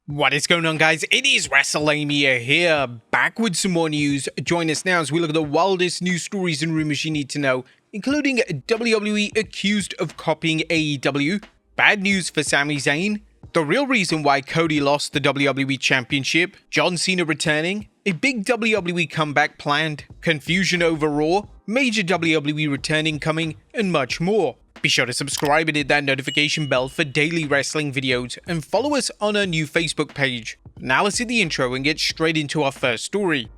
What is going on, guys? It is Wrestlelamia here, back with some more news. Join us now as we look at the wildest news stories and rumors you need to know, including WWE accused of copying AEW, bad news for SAMI ZAYN, the real reason why CODY lost the WWE Championship, John Cena returning, a big WWE comeback planned, confusion over Raw, major WWE returning coming, and much more. Be sure to subscribe and hit that notification bell for daily wrestling videos, and follow us on our new Facebook page. Now let's hit the intro and get straight into our first story.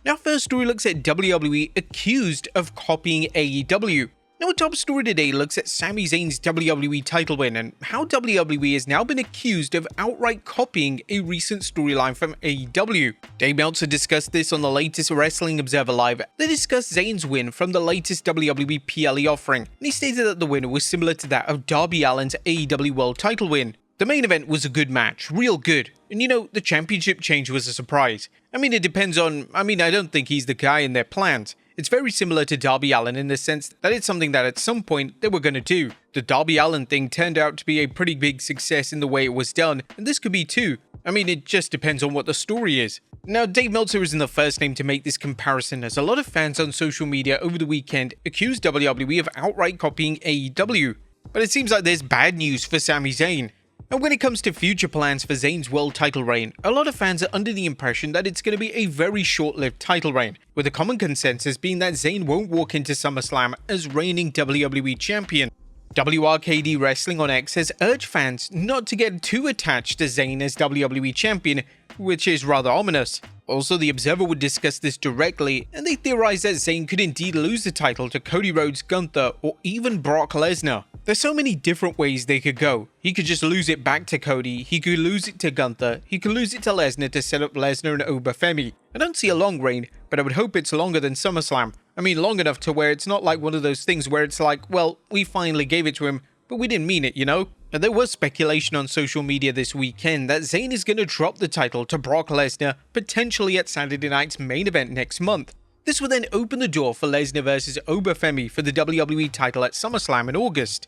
Our first story looks at WWE accused of copying AEW. Now, our top story today looks at SAMI ZAYN's WWE title win and how WWE has now been accused of outright copying a recent storyline from AEW. Dave Meltzer discussed this on the latest Wrestling Observer Live. They discussed Zayn's win from the latest WWE PLE offering, and he stated that the win was similar to that of Darby Allin's AEW World title win. The main event was a good match, real good, and the championship change was a surprise. It depends on, I don't think he's the guy in their plans. It's very similar to Darby Allin in the sense that it's something that at some point they were going to do. The Darby Allin thing turned out to be a pretty big success in the way it was done, and this could be too. It just depends on what the story is. Now, Dave Meltzer isn't the first name to make this comparison, as a lot of fans on social media over the weekend accused WWE of outright copying AEW. But it seems like there's bad news for SAMI ZAYN. And when it comes to future plans for Zayn's world title reign, a lot of fans are under the impression that it's going to be a very short-lived title reign, with a common consensus being that Zayn won't walk into SummerSlam as reigning WWE champion. WRKD Wrestling on X has urged fans not to get too attached to Zayn as WWE champion, which is rather ominous. Also, the Observer would discuss this directly, and they theorized that Zayn could indeed lose the title to Cody Rhodes, Gunther, or even Brock Lesnar. There's so many different ways they could go. He could just lose it back to Cody, he could lose it to Gunther, he could lose it to Lesnar to set up Lesnar and Obafemi. I don't see a long reign, but I would hope it's longer than SummerSlam. Long enough to where it's not like one of those things where it's like, well, we finally gave it to him, but we didn't mean it, Now, there was speculation on social media this weekend that Zayn is going to drop the title to Brock Lesnar, potentially at Saturday Night's main event next month. This would then open the door for Lesnar versus Obafemi for the WWE title at SummerSlam in August.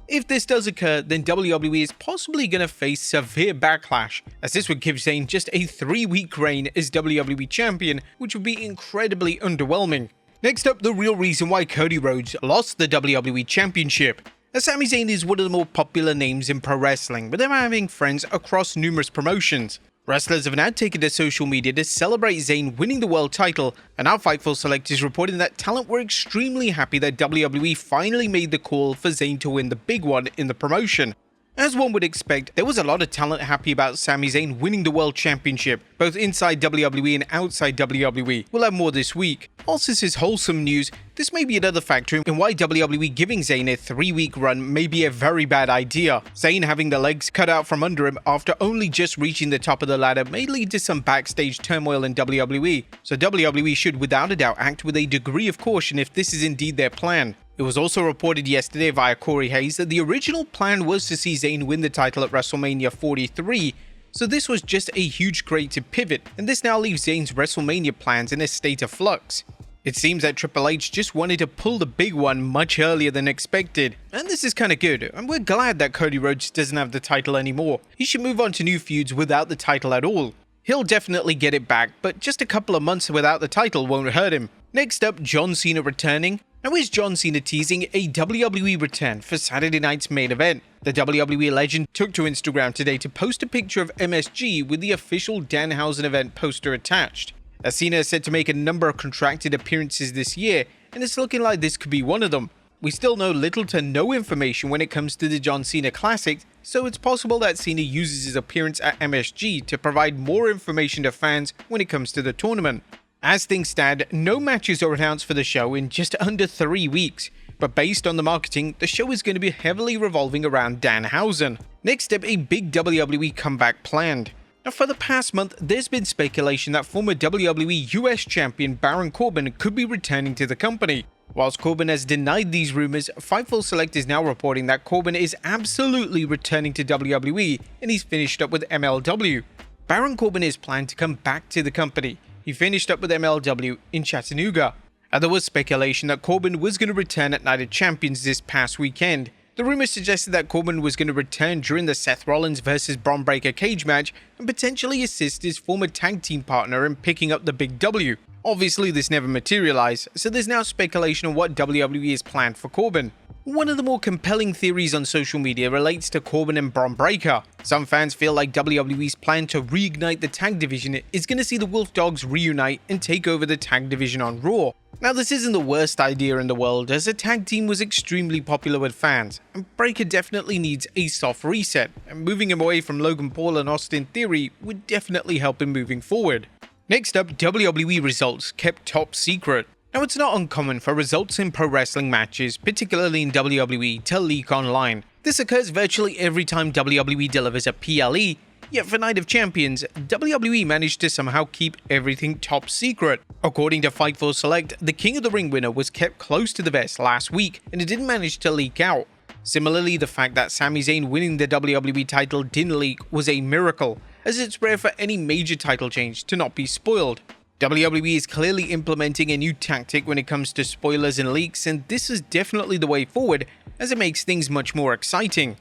If this does occur, then WWE is possibly going to face severe backlash, as this would give Zayn just a 3-week reign as WWE champion, which would be incredibly underwhelming. Next up, the real reason why Cody Rhodes lost the WWE Championship. As SAMI ZAYN is one of the more popular names in pro wrestling, with them having friends across numerous promotions. Wrestlers have now taken to social media to celebrate Zayn winning the world title, and our Fightful Select is reporting that talent were extremely happy that WWE finally made the call for Zayn to win the big one in the promotion. As one would expect, there was a lot of talent happy about SAMI ZAYN winning the World Championship, both inside WWE and outside WWE. We'll have more this week. Also, this is wholesome news. This may be another factor in why WWE giving Zayn a 3-week run may be a very bad idea. Zayn having the legs cut out from under him after only just reaching the top of the ladder may lead to some backstage turmoil in WWE, so WWE should without a doubt act with a degree of caution if this is indeed their plan. It was also reported yesterday via Corey Hayes that the original plan was to see Zayn win the title at WrestleMania 43, so this was just a huge creative pivot, and this now leaves Zayn's WrestleMania plans in a state of flux. It seems that Triple H just wanted to pull the big one much earlier than expected, and this is kinda good, and we're glad that Cody Rhodes doesn't have the title anymore. He should move on to new feuds without the title at all. He'll definitely get it back, but just a couple of months without the title won't hurt him. Next up, John Cena returning. Now is John Cena teasing a WWE return for Saturday night's main event? The WWE legend took to Instagram today to post a picture of MSG with the official Danhausen event poster attached. As Cena is said to make a number of contracted appearances this year, and it's looking like this could be one of them. We still know little to no information when it comes to the John Cena Classic, so it's possible that Cena uses his appearance at MSG to provide more information to fans when it comes to the tournament. As things stand, no matches are announced for the show in just under 3 weeks, but based on the marketing, the show is going to be heavily revolving around Danhausen. Next up, a big WWE comeback planned. Now, for the past month, there's been speculation that former WWE US Champion Baron Corbin could be returning to the company. Whilst Corbin has denied these rumors, Fightful Select is now reporting that Corbin is absolutely returning to WWE, and he's finished up with MLW. Baron Corbin is planned to come back to the company. He finished up with MLW in Chattanooga. And there was speculation that Corbin was going to return at Night of Champions this past weekend. The rumors suggested that Corbin was going to return during the Seth Rollins vs. Bron Breakker cage match and potentially assist his former tag team partner in picking up the Big W. Obviously, this never materialized, so there's now speculation on what WWE has planned for Corbin. One of the more compelling theories on social media relates to Corbin and Bron Breakker. Some fans feel like WWE's plan to reignite the tag division is going to see the Wolf Dogs reunite and take over the tag division on Raw. Now, this isn't the worst idea in the world, as a tag team was extremely popular with fans, and Breakker definitely needs a soft reset, and moving him away from Logan Paul and Austin Theory would definitely help him moving forward. Next up, WWE results kept top secret. Now, it's not uncommon for results in pro wrestling matches, particularly in WWE, to leak online. This occurs virtually every time WWE delivers a PLE, yet for Night of Champions, WWE managed to somehow keep everything top secret. According to Fightful Select, the King of the Ring winner was kept close to the vest last week, and it didn't manage to leak out. Similarly, the fact that SAMI ZAYN winning the WWE title didn't leak was a miracle, as it's rare for any major title change to not be spoiled. WWE is clearly implementing a new tactic when it comes to spoilers and leaks, and this is definitely the way forward, as it makes things much more exciting.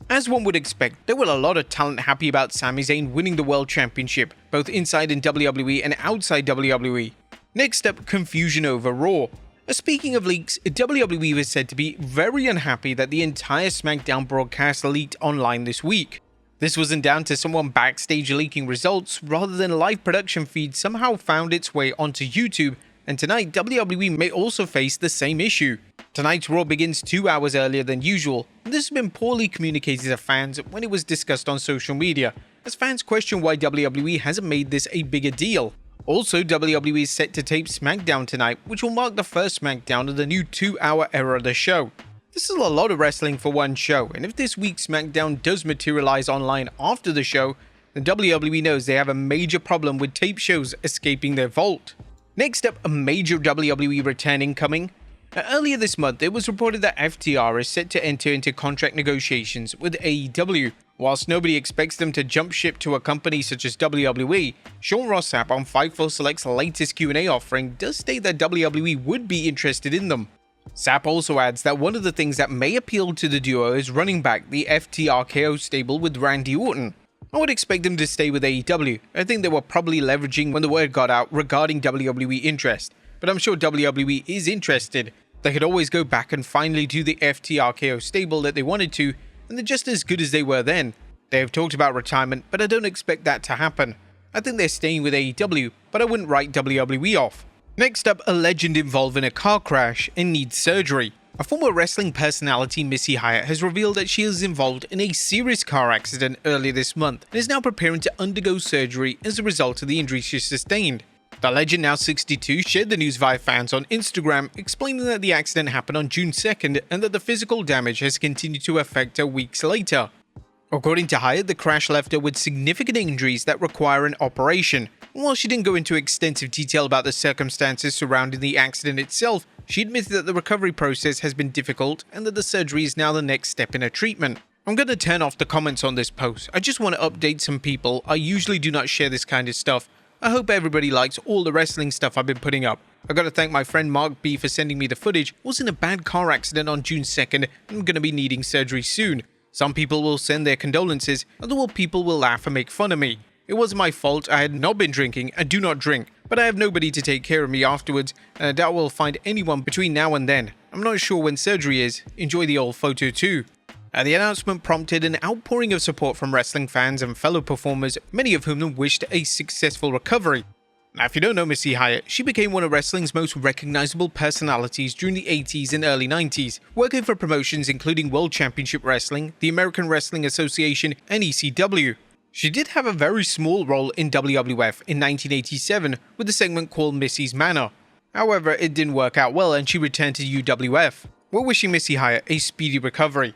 As one would expect, there were a lot of talent happy about SAMI ZAYN winning the World Championship, both inside in WWE and outside WWE. Next up, confusion over Raw. Speaking of leaks, WWE was said to be very unhappy that the entire SmackDown broadcast leaked online this week. This wasn't down to someone backstage leaking results, rather than a live production feed somehow found its way onto YouTube, and tonight WWE may also face the same issue. Tonight's Raw begins 2 hours earlier than usual, and this has been poorly communicated to fans when it was discussed on social media, as fans question why WWE hasn't made this a bigger deal. Also, WWE is set to tape SmackDown tonight, which will mark the first SmackDown of the new 2-hour era of the show. This is a lot of wrestling for one show, and if this week's SmackDown does materialize online after the show, then WWE knows they have a major problem with tape shows escaping their vault. Next up, a major WWE return incoming. Earlier this month, it was reported that FTR is set to enter into contract negotiations with AEW. Whilst nobody expects them to jump ship to a company such as WWE, Sean Ross Sapp on Fightful Select's latest Q&A offering does state that WWE would be interested in them. Sapp also adds that one of the things that may appeal to the duo is running back the FTR KO stable with Randy Orton. I would expect them to stay with AEW. I think they were probably leveraging when the word got out regarding WWE interest, but I'm sure WWE is interested. They could always go back and finally do the FTR KO stable that they wanted to, and they're just as good as they were then. They have talked about retirement, but I don't expect that to happen. I think they're staying with AEW, but I wouldn't write WWE off. Next up, a legend involved in a car crash and needs surgery. A former wrestling personality, Missy Hyatt, has revealed that she was involved in a serious car accident earlier this month and is now preparing to undergo surgery as a result of the injury she sustained. The legend, now 62, shared the news via fans on Instagram, explaining that the accident happened on June 2nd and that the physical damage has continued to affect her weeks later. According to Hyatt, the crash left her with significant injuries that require an operation. While she didn't go into extensive detail about the circumstances surrounding the accident itself, she admitted that the recovery process has been difficult and that the surgery is now the next step in her treatment. I'm going to turn off the comments on this post. I just want to update some people. I usually do not share this kind of stuff. I hope everybody likes all the wrestling stuff I've been putting up. I gotta thank my friend Mark B for sending me the footage. I was in a bad car accident on June 2nd and I'm gonna be needing surgery soon. Some people will send their condolences, other people will laugh and make fun of me. It wasn't my fault, I had not been drinking, I do not drink, but I have nobody to take care of me afterwards, and I doubt we'll find anyone between now and then. I'm not sure when surgery is, enjoy the old photo too. The announcement prompted an outpouring of support from wrestling fans and fellow performers, many of whom wished a successful recovery. Now, if you don't know Missy Hyatt, she became one of wrestling's most recognizable personalities during the 80s and early 90s, working for promotions including World Championship Wrestling, the American Wrestling Association, and ECW. She did have a very small role in WWF in 1987 with a segment called Missy's Manor. However, it didn't work out well and she returned to UWF. We're wishing Missy Hyatt a speedy recovery.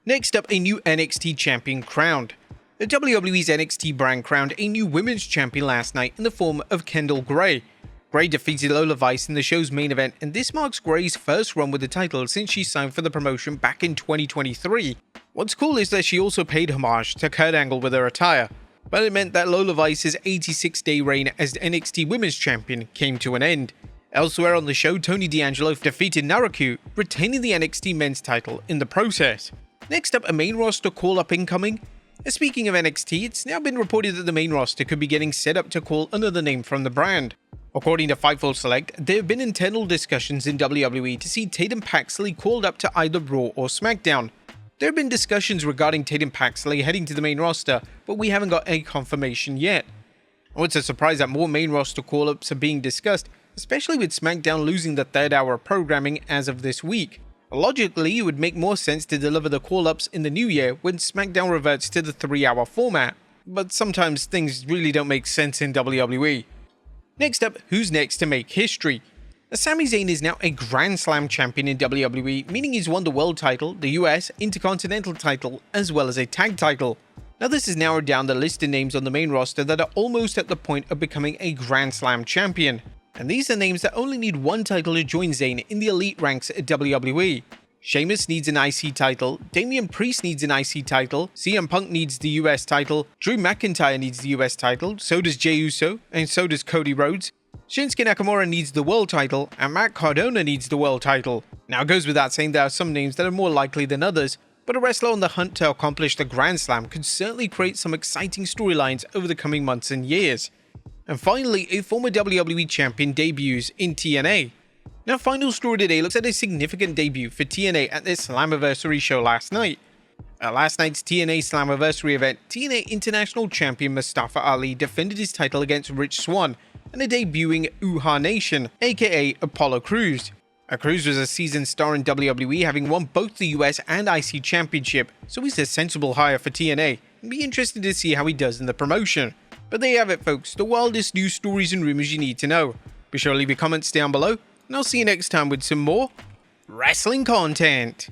Next up, a new NXT champion crowned. The WWE's NXT brand crowned a new women's champion last night in the form of Kendall Gray. Gray defeated Lola Vice in the show's main event, and this marks Gray's first run with the title since she signed for the promotion back in 2023. What's cool is that she also paid homage to Kurt Angle with her attire, but it meant that Lola Vice's 86-day reign as NXT Women's Champion came to an end. Elsewhere on the show, Tony D'Angelo defeated Naraku, retaining the NXT men's title in the process. Next up, a main roster call-up incoming. Speaking of NXT, it's now been reported that the main roster could be getting set up to call another name from the brand. According to Fightful Select, there have been internal discussions in WWE to see Tatum Paxley called up to either Raw or SmackDown. There have been discussions regarding Tatum Paxley heading to the main roster, but we haven't got any confirmation yet. Oh, it's a surprise that more main roster call-ups are being discussed, especially with SmackDown losing the third hour of programming as of this week. Logically, it would make more sense to deliver the call-ups in the new year when SmackDown reverts to the 3-hour format, but sometimes things really don't make sense in WWE. Next up, who's next to make history? Sami Zayn is now a Grand Slam champion in WWE, meaning he's won the world title, the US Intercontinental title, as well as a tag title. Now this has narrowed down the list of names on the main roster that are almost at the point of becoming a Grand Slam champion. And these are names that only need one title to join Zayn in the elite ranks at WWE. Sheamus needs an IC title, Damian Priest needs an IC title, CM Punk needs the US title, Drew McIntyre needs the US title, so does Jey Uso, and so does Cody Rhodes. Shinsuke Nakamura needs the world title, and Matt Cardona needs the world title. Now it goes without saying there are some names that are more likely than others, but a wrestler on the hunt to accomplish the Grand Slam could certainly create some exciting storylines over the coming months and years. And finally, a former WWE champion debuts in TNA. Now, final story today looks at a significant debut for TNA at their Slammiversary show last night. At last night's TNA Slammiversary event, TNA International Champion Mustafa Ali defended his title against Rich Swann and a debuting Uhaa Nation, aka Apollo Crews. Crews was a seasoned star in WWE, having won both the US and IC Championship, so he's a sensible hire for TNA, and be interested to see how he does in the promotion. But there you have it folks, the wildest news stories and rumors you need to know. Be sure to leave your comments down below, and I'll see you next time with some more wrestling content.